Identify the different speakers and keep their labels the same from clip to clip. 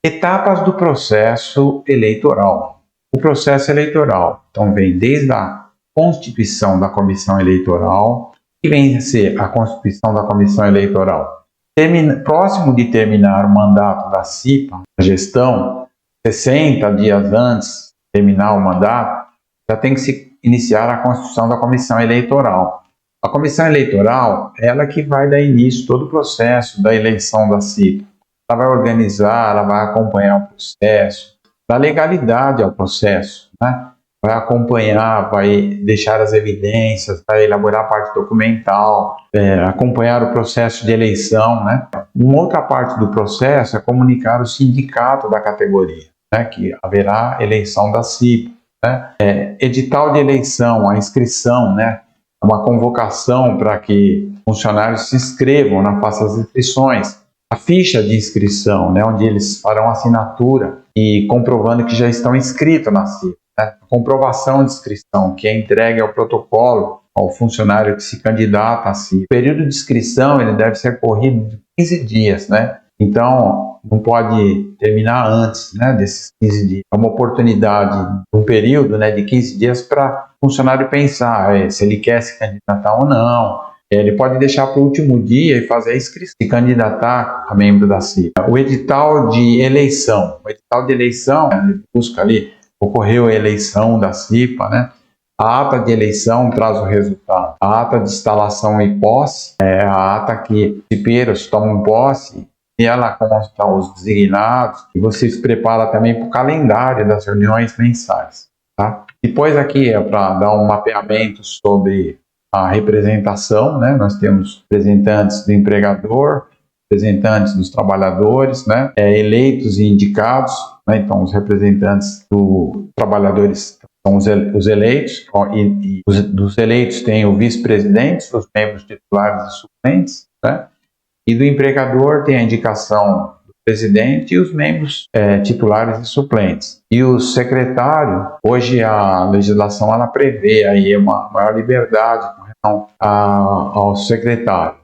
Speaker 1: Etapas do processo eleitoral. O processo eleitoral, então, vem desde a constituição da comissão eleitoral, que vem a ser a constituição da comissão eleitoral. Próximo de terminar o mandato da CIPA, a gestão, 60 dias antes de terminar o mandato, já tem que se iniciar a constituição da comissão eleitoral. A comissão eleitoral, ela que vai dar início a todo o processo da eleição da CIPA. Ela vai organizar, ela vai acompanhar o processo, dar legalidade ao processo, né? Vai acompanhar, vai deixar as evidências, vai elaborar a parte documental, acompanhar o processo de eleição, né? Uma outra parte do processo é comunicar o sindicato da categoria, né? Que haverá eleição da CIPA, né? Edital de eleição, a inscrição, né? Uma convocação para que funcionários se inscrevam, façam as inscrições. A ficha de inscrição, né, onde eles farão assinatura e comprovando que já estão inscritos na CIPA. Né? A comprovação de inscrição, que é entregue ao protocolo ao funcionário que se candidata à CIPA. O período de inscrição ele deve ser corrido de 15 dias, né? Então, não pode terminar antes, né, desses 15 dias. É uma oportunidade, um período, né, de 15 dias para o funcionário pensar se ele quer se candidatar ou não. Ele pode deixar para o último dia e fazer a inscrição, se candidatar a membro da CIPA. O edital de eleição. O edital de eleição, ele busca ali, ocorreu a eleição da CIPA, né? A ata de eleição traz o resultado. A ata de instalação e posse é a ata que os cipeiros tomam posse e ela consta os designados e você se prepara também para o calendário das reuniões mensais. Tá? Depois aqui é para dar um mapeamento sobre a representação, né? Nós temos representantes do empregador, representantes dos trabalhadores, né? Eleitos e indicados, né? Então os representantes dos trabalhadores são os eleitos, e dos eleitos tem o vice-presidente, os membros titulares e suplentes, né? E do empregador tem a indicação do presidente e os membros titulares e suplentes. E o secretário, hoje a legislação ela prevê aí uma maior liberdade com relação ao secretário.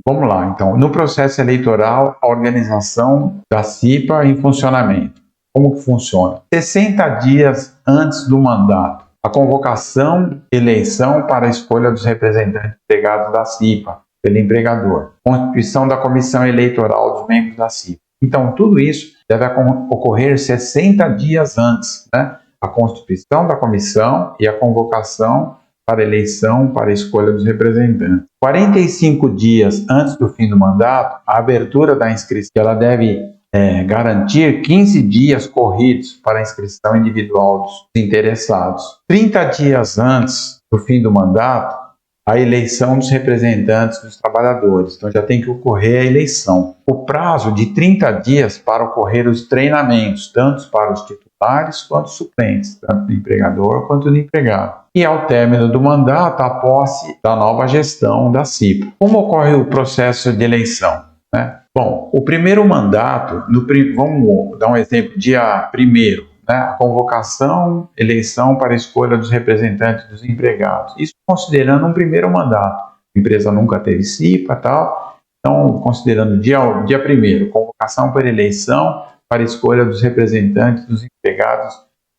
Speaker 1: Vamos lá, então, no processo eleitoral, a organização da CIPA em funcionamento. Como que funciona? 60 dias antes do mandato, a convocação, eleição para a escolha dos representantes empregados da CIPA pelo empregador, constituição da comissão eleitoral dos membros da CIPA. Então, tudo isso deve ocorrer 60 dias antes, né? A constituição da comissão e a convocação para eleição para a escolha dos representantes. 45 dias antes do fim do mandato, a abertura da inscrição ela deve garantir 15 dias corridos para a inscrição individual dos interessados. 30 dias antes do fim do mandato, a eleição dos representantes dos trabalhadores. Então já tem que ocorrer a eleição. O prazo de 30 dias para ocorrer os treinamentos, tanto para os titulares quanto os suplentes, tanto do empregador quanto do empregado. E ao término do mandato, a posse da nova gestão da CIPA. Como ocorre o processo de eleição, né? Bom, o primeiro mandato, vamos dar um exemplo, dia 1º, né, a convocação, eleição para a escolha dos representantes dos empregados. Isso considerando um primeiro mandato. A empresa nunca teve CIPA e tal. Então, considerando dia 1º, convocação para eleição para a escolha dos representantes dos empregados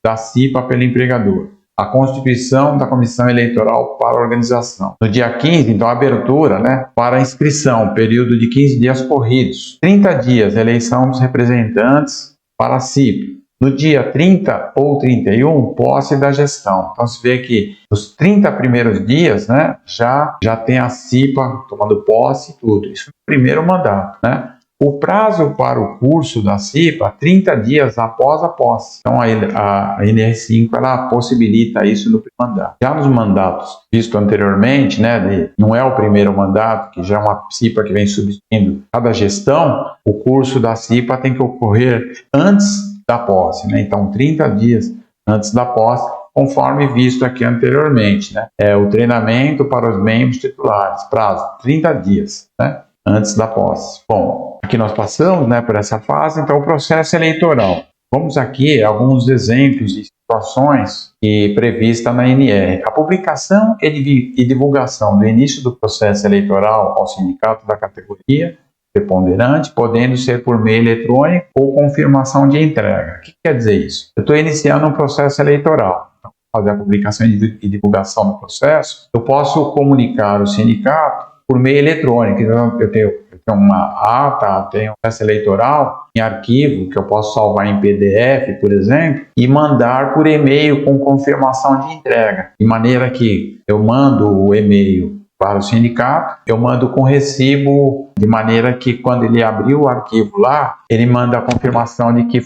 Speaker 1: da CIPA pelo empregador. A constituição da comissão eleitoral para a organização. No dia 15, então, a abertura, né, para a inscrição, período de 15 dias corridos. 30 dias, eleição dos representantes para a CIPA. No dia 30 ou 31, posse da gestão. Então, se vê que nos 30 primeiros dias, né, já tem a CIPA tomando posse e tudo. Isso é o primeiro mandato, né? O prazo para o curso da CIPA, 30 dias após a posse. Então, a NR5 ela possibilita isso no mandato. Já nos mandatos visto anteriormente, né, não é o primeiro mandato, que já é uma CIPA que vem substituindo cada gestão, o curso da CIPA tem que ocorrer antes da posse, né? Então 30 dias antes da posse, conforme visto aqui anteriormente, né? O treinamento para os membros titulares, prazo 30 dias, né? Antes da posse. Bom, aqui nós passamos, né, por essa fase, então o processo eleitoral. Vamos aqui alguns exemplos de situações previstas na NR. A publicação e divulgação do início do processo eleitoral ao sindicato da categoria preponderante, podendo ser por meio eletrônico ou confirmação de entrega. O que quer dizer isso? Eu estou iniciando um processo eleitoral. Então, fazer a publicação e divulgação do processo, eu posso comunicar o sindicato por meio eletrônico. Então, eu tenho uma ata, tenho um processo eleitoral em arquivo, que eu posso salvar em PDF, por exemplo, e mandar por e-mail com confirmação de entrega. De maneira que eu mando o e-mail para o sindicato, eu mando com recibo, de maneira que quando ele abrir o arquivo lá, ele manda a confirmação de que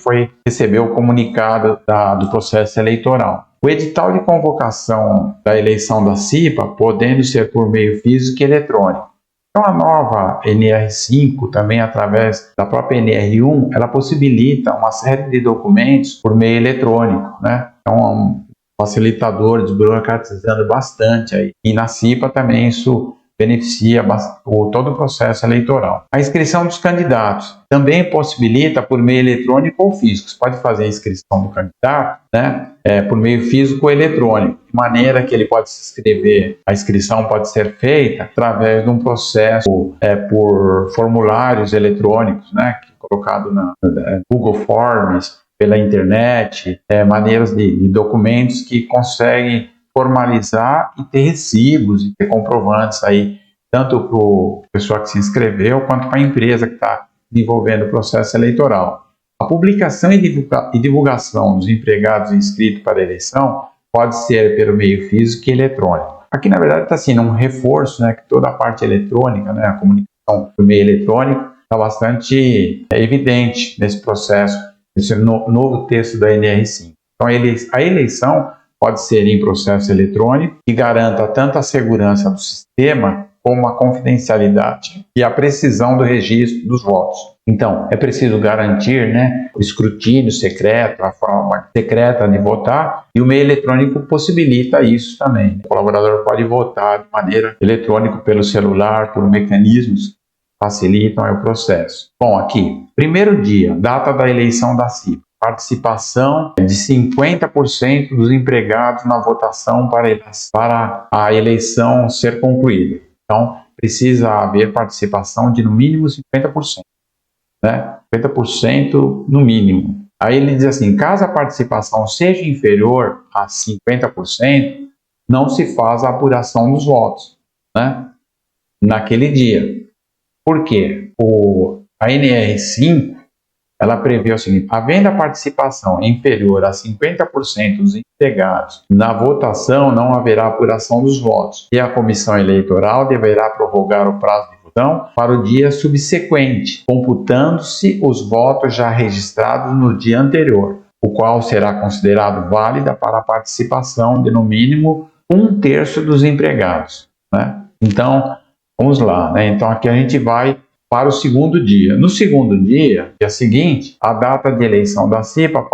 Speaker 1: recebeu o comunicado do processo eleitoral. O edital de convocação da eleição da CIPA, podendo ser por meio físico e eletrônico. Então, a nova NR5, também através da própria NR1, ela possibilita uma série de documentos por meio eletrônico, né? Então, é um facilitador, desburocratizando bastante aí. E na CIPA também isso beneficia todo o processo eleitoral. A inscrição dos candidatos também possibilita por meio eletrônico ou físico. Você pode fazer a inscrição do candidato, né, por meio físico ou eletrônico, de maneira que ele pode se inscrever. A inscrição pode ser feita através de um processo por formulários eletrônicos, né, colocado na Google Forms, pela internet, maneiras de documentos que conseguem formalizar e ter recibos e ter comprovantes aí, tanto para a pessoa que se inscreveu, quanto para a empresa que está desenvolvendo o processo eleitoral. A publicação e divulgação dos empregados inscritos para a eleição pode ser pelo meio físico e eletrônico. Aqui, na verdade, está assim, um reforço, né, que toda a parte eletrônica, né, a comunicação por meio eletrônico, está bastante evidente nesse processo, esse novo texto da NR5. Então, a eleição pode ser em processo eletrônico, que garanta tanto a segurança do sistema como a confidencialidade e a precisão do registro dos votos. Então, é preciso garantir, né, o escrutínio secreto, a forma secreta de votar, e o meio eletrônico possibilita isso também. O colaborador pode votar de maneira eletrônica pelo celular, por mecanismos que facilitam o processo. Bom, aqui, primeiro dia, data da eleição da CIPA. Participação de 50% dos empregados na votação para a eleição ser concluída. Então, precisa haver participação de no mínimo 50%, né? 50% no mínimo. Aí ele diz assim, caso a participação seja inferior a 50%, não se faz a apuração dos votos, né, naquele dia. Por quê? A NR5, ela prevê o seguinte, havendo a participação inferior a 50% dos empregados na votação, não haverá apuração dos votos. E a comissão eleitoral deverá prorrogar o prazo de votação para o dia subsequente, computando-se os votos já registrados no dia anterior, o qual será considerado válida para a participação de, no mínimo, 1/3 dos empregados, né? Então, vamos lá, né? Então, aqui a gente vai para o segundo dia. No segundo dia seguinte, a data de eleição da CIPA,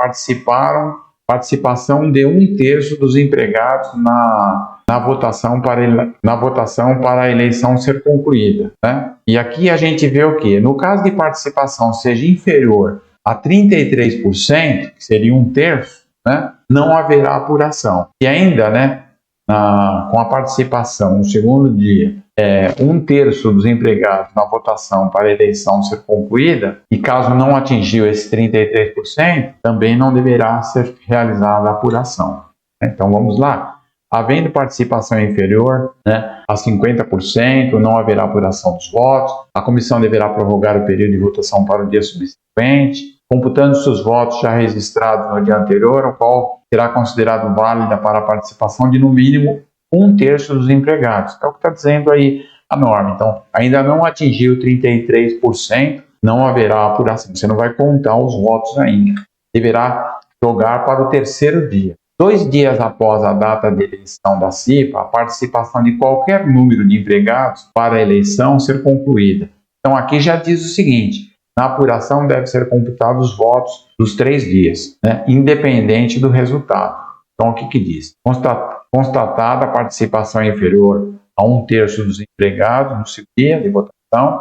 Speaker 1: participação de 1/3 dos empregados na votação para a eleição ser concluída, né? E aqui a gente vê o quê? No caso de participação seja inferior a 33%, que seria 1/3, né, não haverá apuração. E ainda, né, com a participação no segundo dia, 1/3 dos empregados na votação para a eleição ser concluída, e caso não atingiu esse 33%, também não deverá ser realizada a apuração. Então vamos lá. Havendo participação inferior, né, a 50%, não haverá apuração dos votos, a comissão deverá prorrogar o período de votação para o dia subsequente, computando-se os votos já registrados no dia anterior, o qual será considerado válida para a participação de no mínimo 1/3 dos empregados. É o que está dizendo aí a norma. Então, ainda não atingiu 33%, não haverá apuração. Você não vai contar os votos ainda. Deverá jogar para o terceiro dia. 2 dias após a data de eleição da CIPA, a participação de qualquer número de empregados para a eleição ser concluída. Então, aqui já diz o seguinte, na apuração deve ser computados os votos dos 3 dias, né, independente do resultado. Então, o que diz? Constatada a participação inferior a 1/3 dos empregados no seu dia de votação,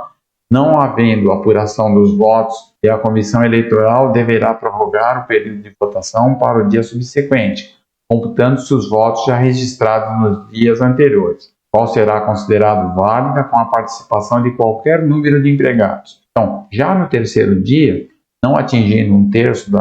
Speaker 1: não havendo apuração dos votos, e a comissão eleitoral deverá prorrogar o período de votação para o dia subsequente, computando-se os votos já registrados nos dias anteriores. qual será considerado válida com a participação de qualquer número de empregados. Então, já no terceiro dia, não atingindo 1/3 do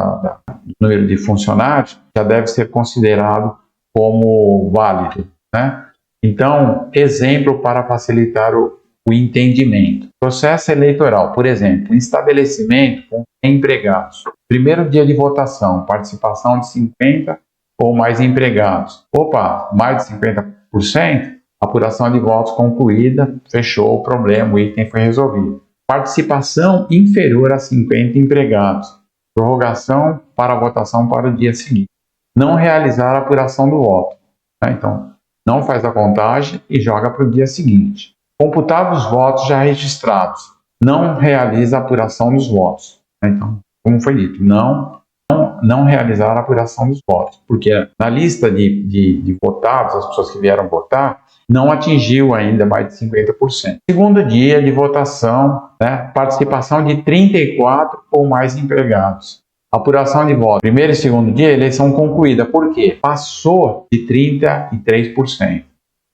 Speaker 1: número de funcionários, já deve ser considerado como válido, né? Então, exemplo para facilitar o entendimento. Processo eleitoral, por exemplo, estabelecimento com empregados. Primeiro dia de votação, participação de 50 ou mais empregados. Opa, mais de 50%? Apuração de votos concluída, fechou o problema, o item foi resolvido. Participação inferior a 50 empregados. Prorrogação para a votação para o dia seguinte. Não realizar a apuração do voto. Então, não faz a contagem e joga para o dia seguinte. Computados os votos já registrados. Não realiza a apuração dos votos. Então, como foi dito, não realizar a apuração dos votos. Porque na lista de votados, as pessoas que vieram votar, não atingiu ainda mais de 50%. Segundo dia de votação, né, participação de 34 ou mais empregados. Apuração de votos. Primeiro e segundo dia, eleição concluída. Por quê? Passou de 33%.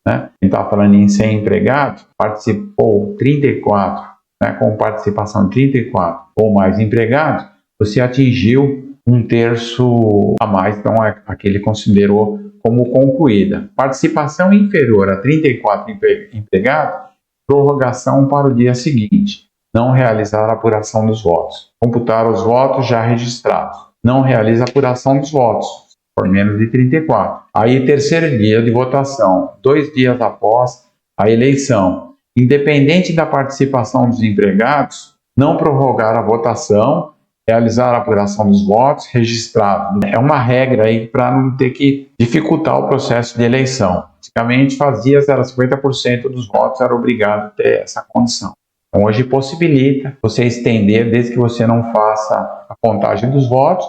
Speaker 1: Né? A gente estava falando em 100 empregados, participou 34, né, com participação de 34 ou mais empregados, você atingiu 1/3 a mais, então aquele considerou como concluída. Participação inferior a 34 empregados, prorrogação para o dia seguinte. Não realizar a apuração dos votos. Computar os votos já registrados. Não realiza a apuração dos votos, por menos de 34. Aí, terceiro dia de votação, 2 dias após a eleição. Independente da participação dos empregados, não prorrogar a votação, realizar a apuração dos votos registrados. É uma regra aí para não ter que dificultar o processo de eleição. Antigamente fazia-se 50% dos votos, era obrigado a ter essa condição. Então, hoje possibilita você estender, desde que você não faça a contagem dos votos,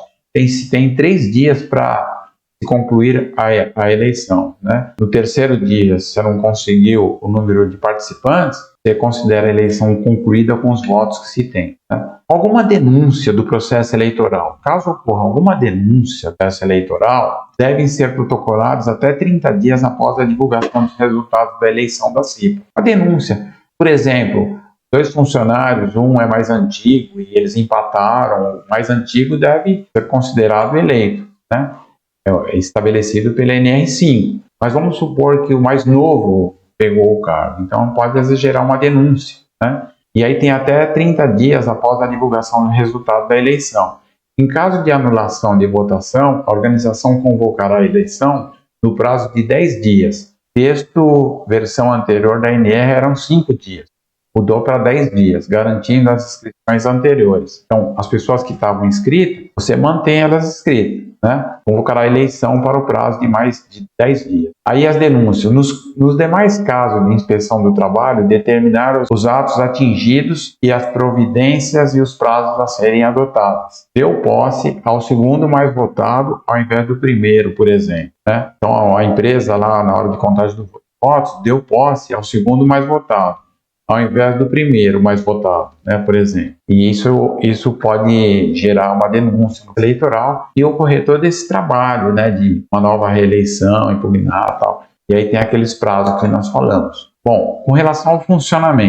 Speaker 1: tem 3 dias para concluir a eleição, né? No terceiro dia, se você não conseguiu o número de participantes, você considera a eleição concluída com os votos que se tem, né? Alguma denúncia do processo eleitoral. Caso ocorra alguma denúncia do processo eleitoral, devem ser protocolados até 30 dias após a divulgação dos resultados da eleição da CIPA. A denúncia, por exemplo, 2 funcionários, um é mais antigo e eles empataram, o mais antigo deve ser considerado eleito, né? É estabelecido pela NR5. Mas vamos supor que o mais novo pegou o cargo, então pode às vezes gerar uma denúncia, né? E aí tem até 30 dias após a divulgação do resultado da eleição. Em caso de anulação de votação, a organização convocará a eleição no prazo de 10 dias. Texto, versão anterior da NR eram 5 dias. Mudou para 10 dias, garantindo as inscrições anteriores. Então, as pessoas que estavam inscritas, você mantém elas inscritas, né? Convocará a eleição para o prazo de mais de 10 dias. Aí as denúncias. Nos demais casos de inspeção do trabalho, determinar os atos atingidos e as providências e os prazos a serem adotados. Deu posse ao segundo mais votado ao invés do primeiro, por exemplo, né? Então, a empresa lá, na hora de contagem dos votos, deu posse ao segundo mais votado, ao invés do primeiro mais votado, né, por exemplo. E isso pode gerar uma denúncia eleitoral e ocorrer todo esse trabalho, né, de uma nova reeleição, impugnar e tal. E aí tem aqueles prazos que nós falamos. Bom, com relação ao funcionamento,